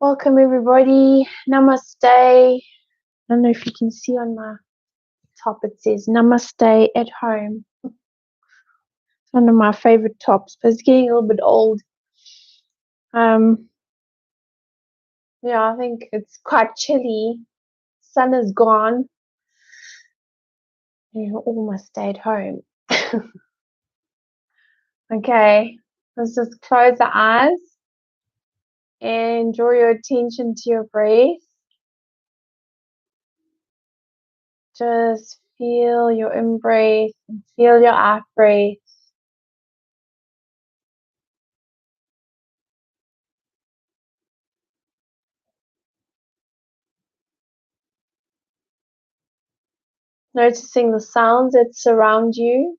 Welcome everybody. Namaste. I don't know if you can see on my top it says Namaste at home. It's one of my favorite tops, but it's getting a little bit old. Yeah, I think it's quite chilly. Sun is gone. You all must stay at home. Okay, let's just close the eyes and draw your attention to your breath. Just feel your in-breath and feel your out-breath. Noticing the sounds that surround you.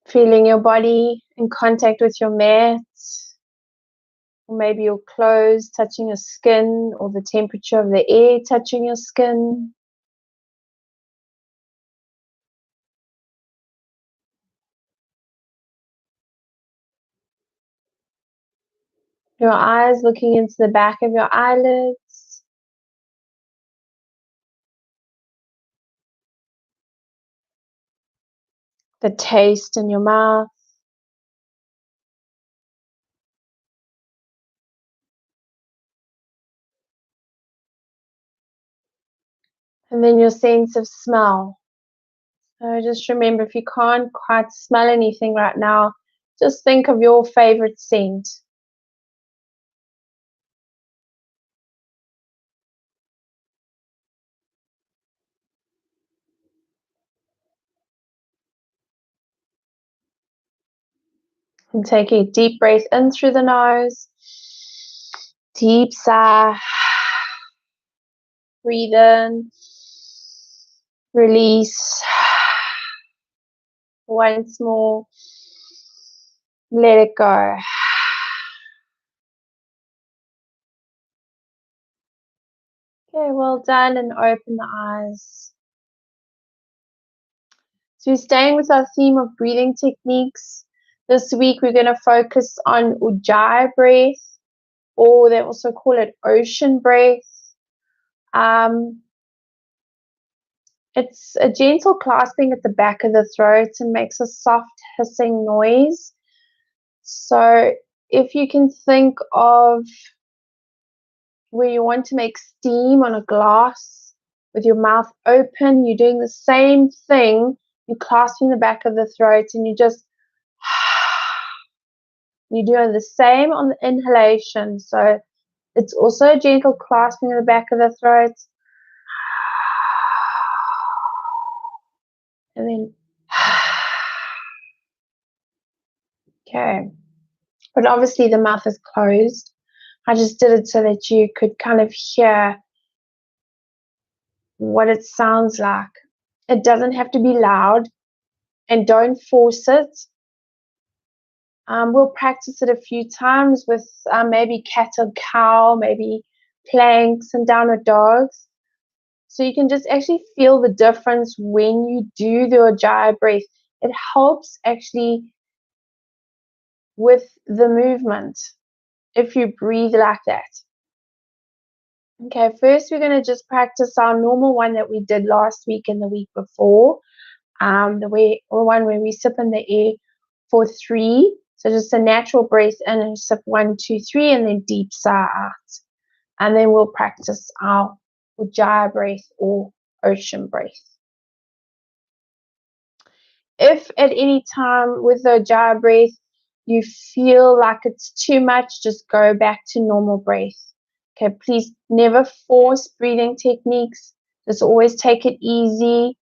Feeling your body in contact with your mat, or maybe your clothes touching your skin, or the temperature of the air touching your skin. Your eyes looking into the back of your eyelids. The taste in your mouth. And then your sense of smell. So just remember, if you can't quite smell anything right now, just think of your favorite scent. And take a deep breath in through the nose. Deep sigh. Breathe in. Release. Once more. Let it go. Okay, well done, and open the eyes. So we're staying with our theme of breathing techniques. This week we're going to focus on Ujjayi breath, or they also call it ocean breath. It's a gentle clasping at the back of the throat and makes a soft hissing noise. So if you can think of where you want to make steam on a glass with your mouth open, you're doing the same thing. You're clasping the back of the throat and you just, you're doing the same on the inhalation. So it's also a gentle clasping of the back of the throat. And then, okay. But obviously the mouth is closed. I just did it so that you could kind of hear what it sounds like. It doesn't have to be loud, and don't force it. We'll practice it a few times with maybe cat or cow, maybe planks and downward dogs. So you can just actually feel the difference when you do the Ujjayi breath. It helps actually with the movement if you breathe like that. Okay, first we're going to just practice our normal one that we did last week and the week before. The one where we sip in the air for 3. So just a natural breath in and sip 1, 2, 3, and then deep sigh out. And then we'll practice our Ujjayi breath or ocean breath. If at any time with the Ujjayi breath you feel like it's too much, just go back to normal breath. Okay, please never force breathing techniques. Just always take it easy.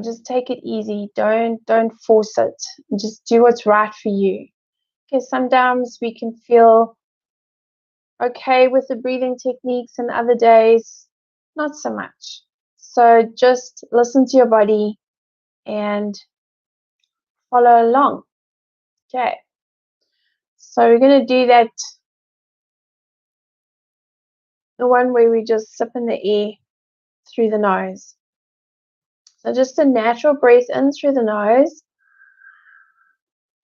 Just take it easy. Don't force it. Just do what's right for you. Okay, sometimes we can feel okay with the breathing techniques and other days not so much. So just listen to your body and follow along. Okay. So we're going to do that, the one where we just sip in the air through the nose. So just a natural breath in through the nose,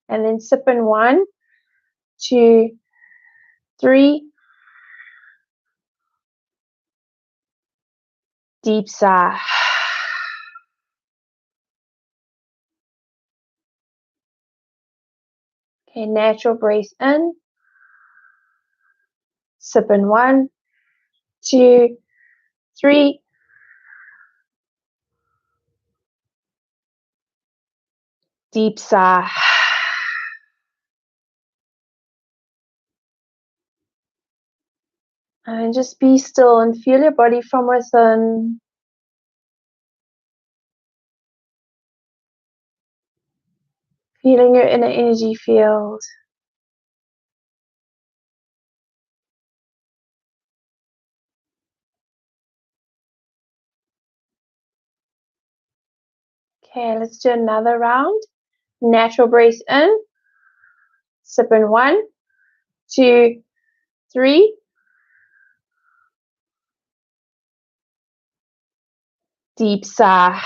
and then sip in 1, 2, 3. Deep sigh. Okay, natural breath in. Sip in 1, 2, 3. Deep sigh. And just be still and feel your body from within. Feeling your inner energy field. Okay, let's do another round. Natural breath in. Sip in 1, 2, 3. Deep sigh.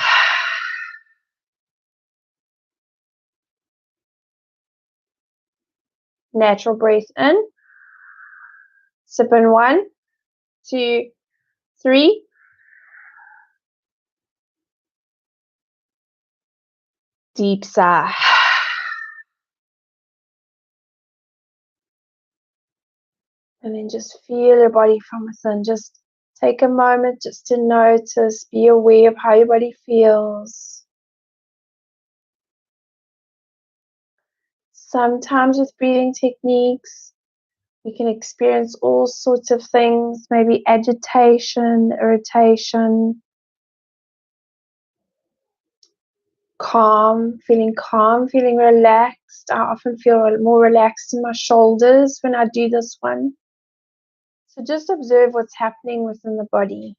Natural breath in. Sip in 1, 2, 3. Deep sigh. And then just feel your body from within. Just take a moment just to notice, be aware of how your body feels. Sometimes with breathing techniques, we can experience all sorts of things, maybe agitation, irritation, calm, feeling relaxed. I often feel more relaxed in my shoulders when I do this one. So just observe what's happening within the body.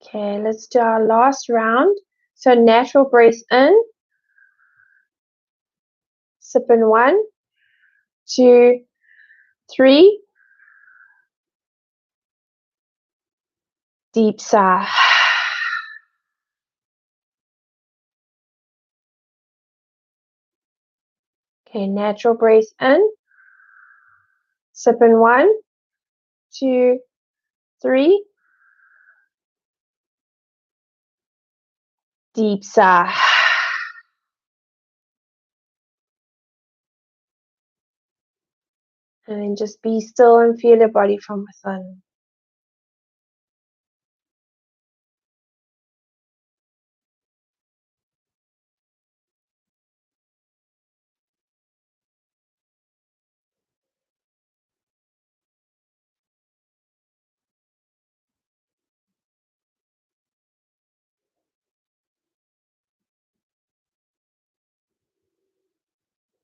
Okay, let's do our last round. So natural breath in. Sip in 1, 2, 3. Deep sigh. Okay, natural breath in. Sip in 1, 2, 3. Deep sigh. And then just be still and feel your body from within.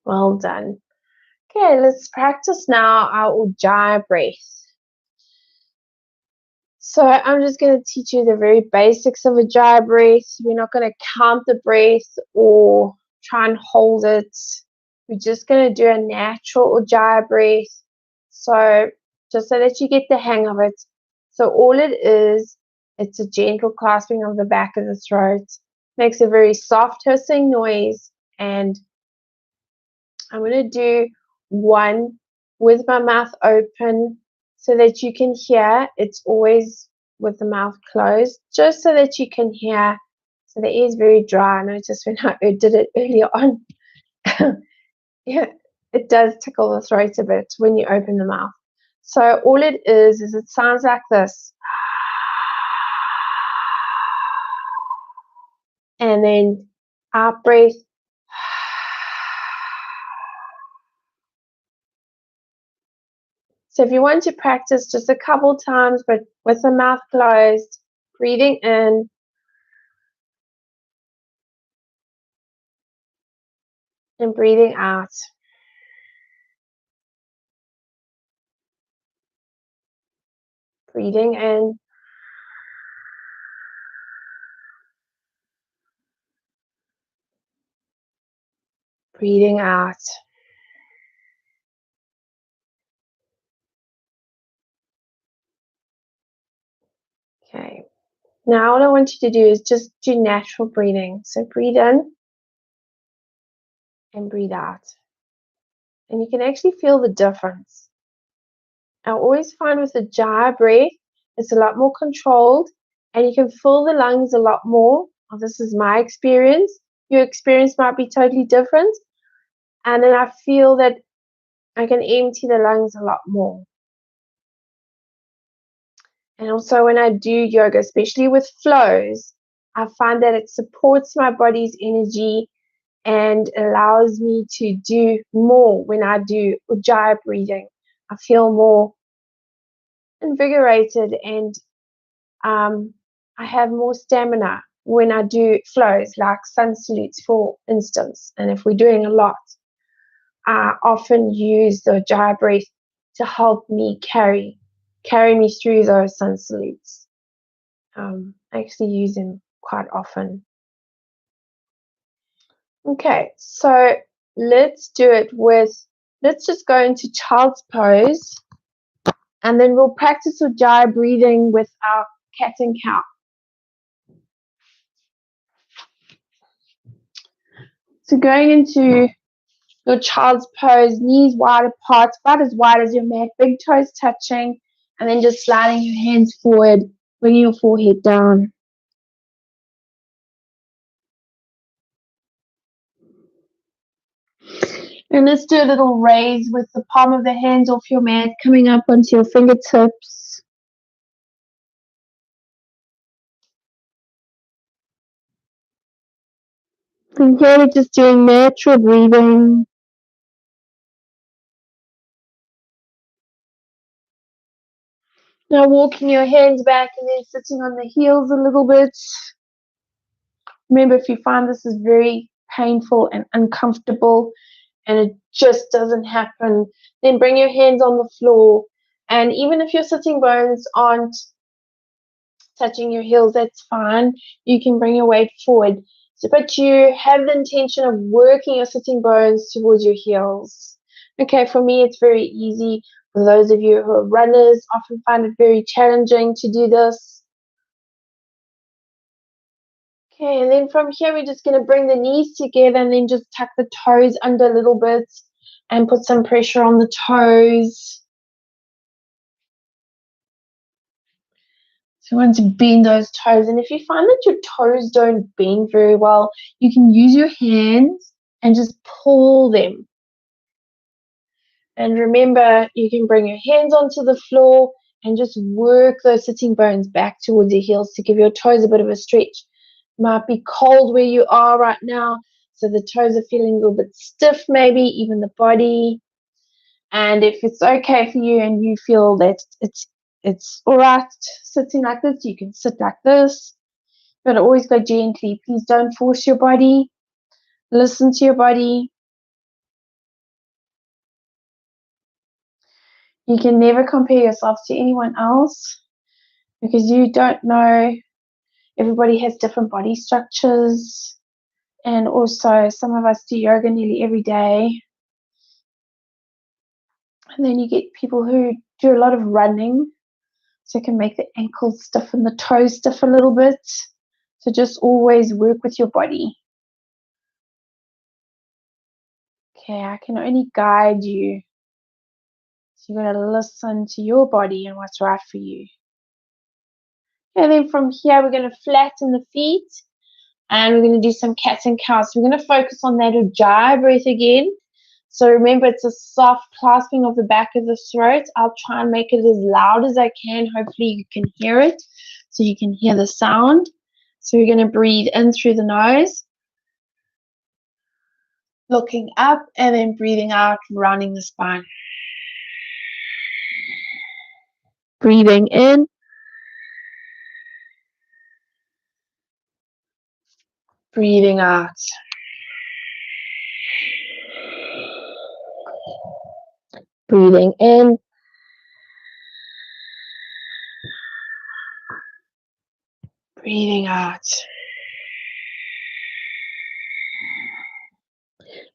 Well done. Okay, let's practice now our Ujjayi breath. So I'm just going to teach you the very basics of Ujjayi breath. We're not going to count the breath or try and hold it. We're just going to do a natural Ujjayi breath. So just so that you get the hang of it. So all it is, it's a gentle clasping of the back of the throat. Makes a very soft hissing noise. And I'm going to do 1 with my mouth open so that you can hear. It's always with the mouth closed, just so that you can hear. So the air is very dry. I noticed when I did it earlier on. Yeah, it does tickle the throat a bit when you open the mouth. So all it is it sounds like this. And then out breath. So if you want to practice just a couple times, but with the mouth closed, breathing in and breathing out. Breathing in breathing out. Okay. Now what I want you to do is just do natural breathing. So breathe in and breathe out. And you can actually feel the difference. I always find with the Ujjayi breath, it's a lot more controlled and you can fill the lungs a lot more. Well, this is my experience. Your experience might be totally different. And then I feel that I can empty the lungs a lot more. And also when I do yoga, especially with flows, I find that it supports my body's energy and allows me to do more when I do Ujjayi breathing. I feel more invigorated and I have more stamina when I do flows like sun salutes, for instance. And if we're doing a lot, I often use the Ujjayi breath to help me carry me through those sun salutes. I actually use them quite often. Okay, so let's just go into child's pose and then we'll practice Ujjayi breathing with our cat and cow. So going into your child's pose, knees wide apart, about as wide as your mat, big toes touching, and then just sliding your hands forward, bringing your forehead down. And let's do a little raise with the palm of the hands off your mat, coming up onto your fingertips. And here we're just doing natural breathing. Now walking your hands back and then sitting on the heels a little bit. Remember, if you find this is very painful and uncomfortable and it just doesn't happen, then bring your hands on the floor. And even if your sitting bones aren't touching your heels, that's fine. You can bring your weight forward. So, but you have the intention of working your sitting bones towards your heels. Okay, for me, it's very easy. For those of you who are runners, often find it very challenging to do this. Okay, and then from here, we're just going to bring the knees together and then just tuck the toes under a little bit and put some pressure on the toes. So once you bend those toes, and if you find that your toes don't bend very well, you can use your hands and just pull them. And remember, you can bring your hands onto the floor and just work those sitting bones back towards your heels to give your toes a bit of a stretch. Might be cold where you are right now, so the toes are feeling a little bit stiff, maybe even the body. And if it's okay for you and you feel that it's all right sitting like this, you can sit like this. But always go gently. Please don't force your body. Listen to your body. You can never compare yourself to anyone else because you don't know. Everybody has different body structures. And also, some of us do yoga nearly every day. And then you get people who do a lot of running. So it can make the ankles stiff and the toes stiff a little bit. So just always work with your body. Okay, I can only guide you. So you're going to listen to your body and what's right for you. And then from here, we're going to flatten the feet. And we're going to do some cats and cows. So we're going to focus on that Ujjayi breath again. So remember, it's a soft clasping of the back of the throat. I'll try and make it as loud as I can. Hopefully you can hear it. So you can hear the sound. So we're going to breathe in through the nose. Looking up and then breathing out, rounding the spine. Breathing in. Breathing out. Breathing in. Breathing out.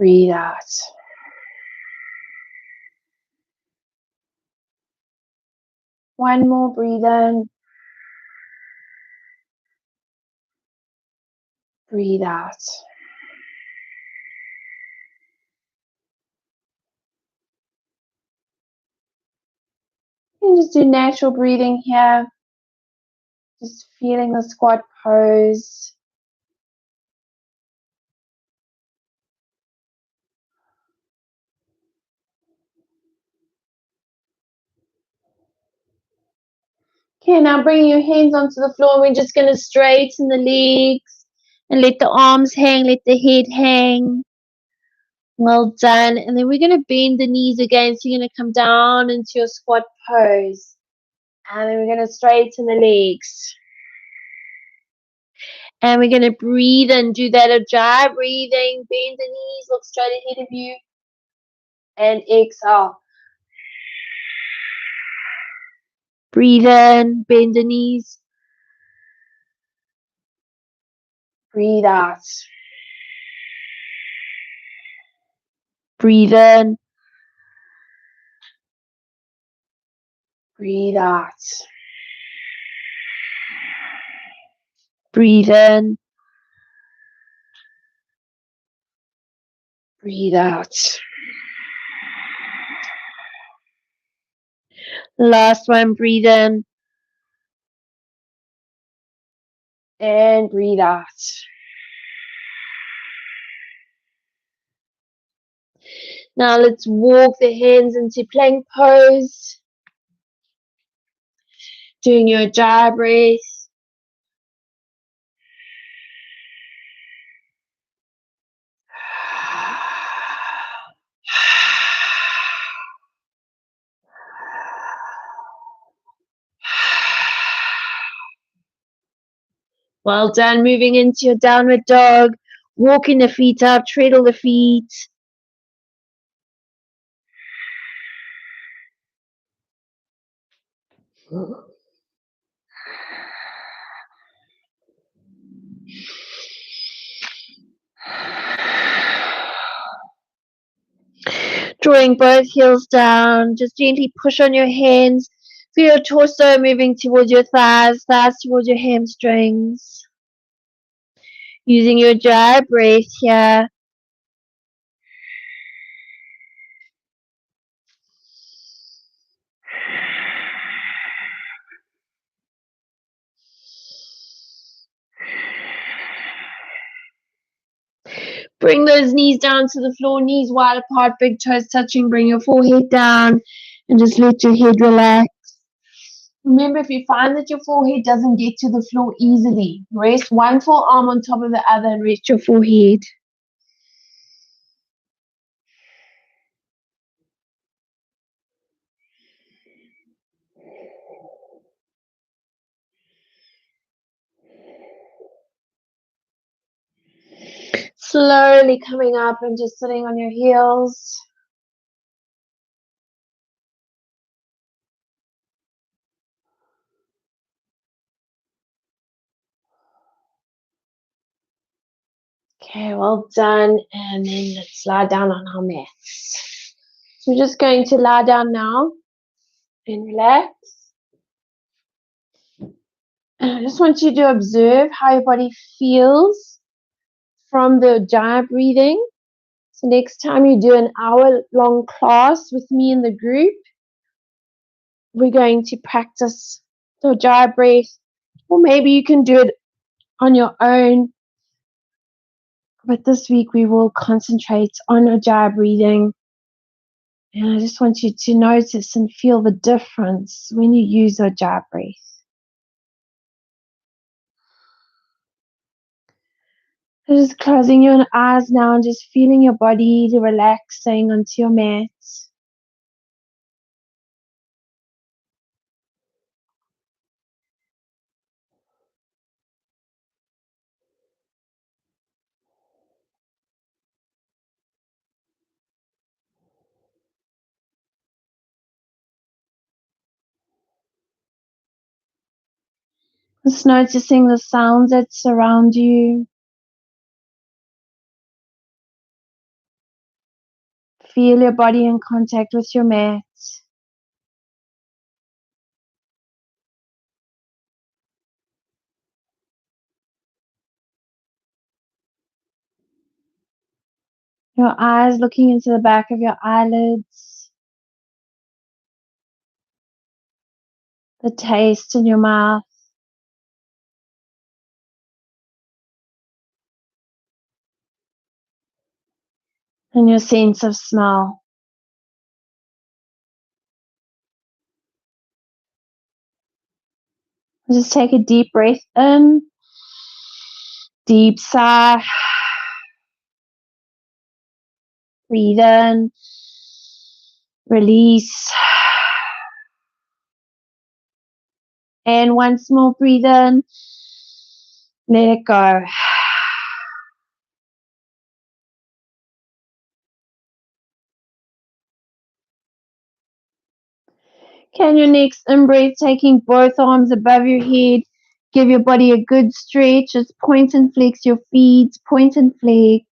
Breathe out. One more, breathe in. Breathe out. You can just do natural breathing here. Just feeling the squat pose. Okay, now bring your hands onto the floor and we're just going to straighten the legs and let the arms hang, let the head hang. Well done. And then we're going to bend the knees again. So you're going to come down into your squat pose. And then we're going to straighten the legs. And we're going to breathe and do that Ujjayi breathing. Bend the knees, look straight ahead of you. And exhale. Breathe in, bend the knees. Breathe out. Breathe in. Breathe out. Breathe in. Breathe out. Last one, breathe in. And breathe out. Now let's walk the hands into plank pose. Doing your Ujjayi breath. Well done. Moving into your downward dog. Walking the feet up, treadle the feet. Drawing both heels down. Just gently push on your hands. Feel your torso moving towards your thighs, thighs towards your hamstrings. Using your Ujjayi breath here. Bring those knees down to the floor, knees wide apart, big toes touching. Bring your forehead down and just let your head relax. Remember, if you find that your forehead doesn't get to the floor easily, rest one forearm on top of the other and rest your forehead. Slowly coming up and just sitting on your heels. Okay, well done. And then let's lie down on our mats. So we're just going to lie down now and relax. And I just want you to observe how your body feels from the Ujjayi breathing. So next time you do an hour-long class with me in the group, we're going to practice the Ujjayi breath, or maybe you can do it on your own. But this week we will concentrate on Ujjayi breathing. And I just want you to notice and feel the difference when you use Ujjayi breath. Just closing your eyes now and just feeling your body relaxing onto your mat. Just noticing the sounds that surround you. Feel your body in contact with your mat. Your eyes looking into the back of your eyelids. The taste in your mouth. And your sense of smell. Just take a deep breath in. Deep sigh. Breathe in. Release. And once more, breathe in. Let it go. Can your next in-breath, taking both arms above your head, give your body a good stretch. Just point and flex your feet. Point and flex.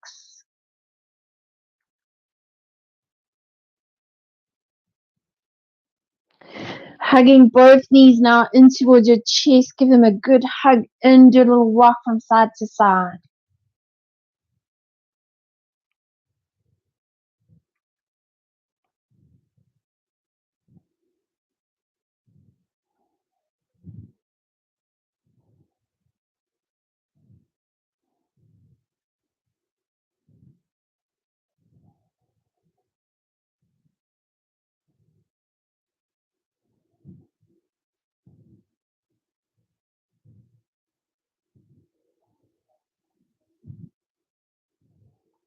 Hugging both knees now in towards your chest. Give them a good hug in. Do a little rock from side to side.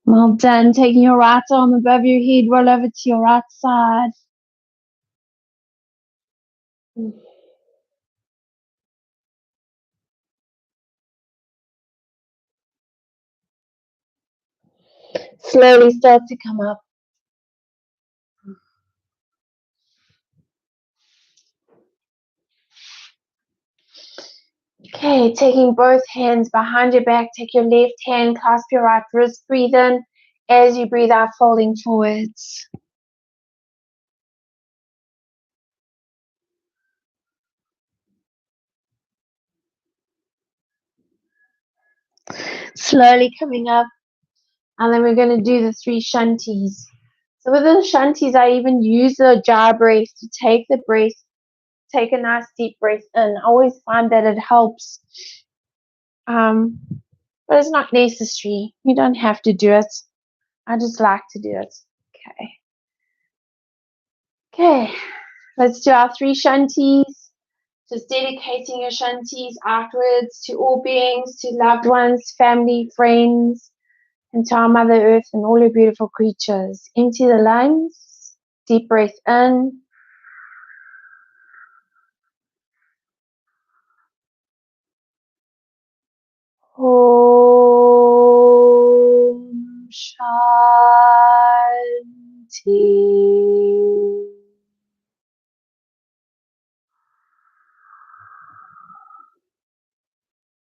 Well done. Taking your right arm above your head, roll over to your right side. Slowly start to come up. Okay, taking both hands behind your back, take your left hand, clasp your right wrist, breathe in. As you breathe out, folding forwards. Slowly coming up. And then we're going to do the 3 shantis. So with the shantis, I even use the Ujjayi breath to take the breath, take a nice deep breath in. I always find that it helps. But it's not necessary. You don't have to do it. I just like to do it. Okay, let's do our 3 shantis. Just dedicating your shantis outwards to all beings, to loved ones, family, friends, and to our Mother Earth and all your beautiful creatures. Empty the lungs. Deep breath in. Om Shanti.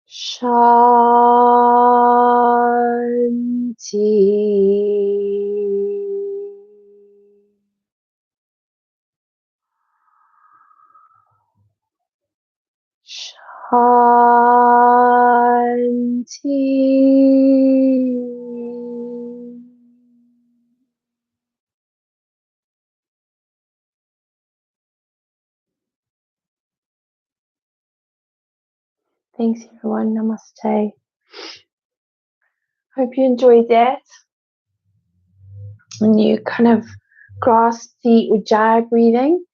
Shanti. Shanti. Thanks everyone. Namaste. Hope you enjoyed that. And you kind of grasp the Ujjayi breathing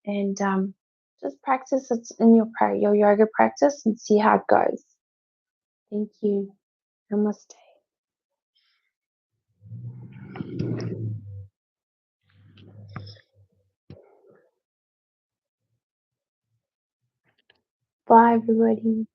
and just practice it in your yoga practice and see how it goes. Thank you. Namaste. Bye everybody.